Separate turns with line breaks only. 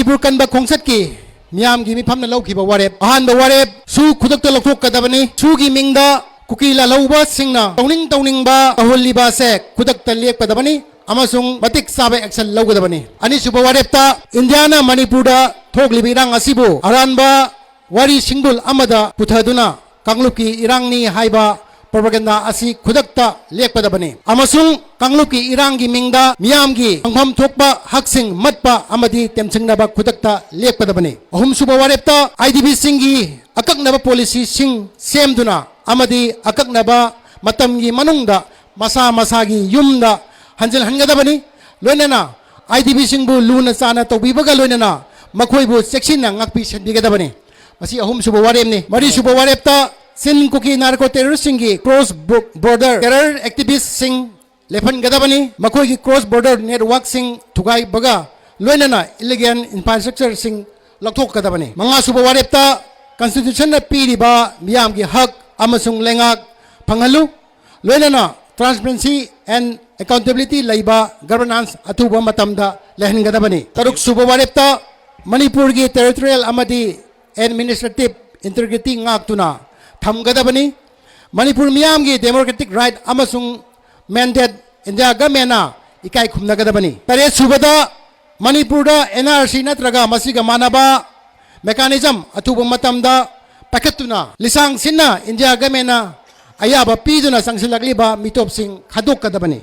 मणिपुर कनबा खोंसत की मियाम की मिफम लौखिबा वारेप अहानब वारेप सु खुदक लौथोकदबनी सुगी मिंगदा कुकी लालौबा सिंगना तौनिंगबा अहोलिबा से खुदक लेपदबनी अमसुंग मतिक साबे एक्शन लौगदबनी अनिसुब वारेपता इंडियाना मणिपुर थोकलिबा इरांग असिबु अरानबा वारी सिंगुल अमदा पुथदुना कांगलुकी इरांगनी हाइबा प्रोपेगेंडा असी खुदकता लेपदबनी अमसुंग कांगलुकी इरांगी मिंगदा मियामगी अंगफम थोकबा हकसिंग मत्पा अमदी तेमसिंगनबा खुदकता लेपदबनी अहुमसुब वारेपता आईडीबी सिंगी अककनबा पॉलिसी सिंग सेमदुना अमदी अककनबा मतमगी मनुंगदा मसा मसागी युमदा हंजल हनगदबनी लोइनना आईडीबी सिंगबु लूना चाना तौबीबगा लोइनना मखोइबु सेक्सिना ngakpi senbigedabani masi ahumsuba wareepni marisuba wareepta sin kuki narco terrorist singi cross border terror activist sing लेफन गदबनी मखोई की क्रॉस बॉर्डर नेटवर्क सिंग थुगाई बगा लोइनना इलीगल इंफ्रास्ट्रक्चर सिंग लौथोक गदबनी मंगा सुब वारेपता constitution पीरिबा मियाम की हक अमसुंग लेंगाक फंगहलु लोइनना ट्रांसपेरेंसी एंड अकाउंटेबिलिटी लैबा गवर्नेंस अथुबा मतमदा लेहन गदबनी तरुक सुब वारेपता मणिपुर की टेरिटोरियल अमदी एडमिनिस्ट्रेटिव इंटीग्रिटी ngaktuna थमगदबनी मणिपुर मियाम की डेमोक्रेटिक राइट अमसुंग मैंडेट इंडिया गवर्नमेंट इकाई खुमनगदबनी तरे सुबदा मणिपुर एनआरसी नत्रगा मसिगा मानबा मेकानिज्म अथुब मतमदा पखतुना लिसांग सिन्ना इंडिया गवर्नमेंट अयाबा पीदुना संगसिलगलिबा मिटोप सिंग खादोकदबनी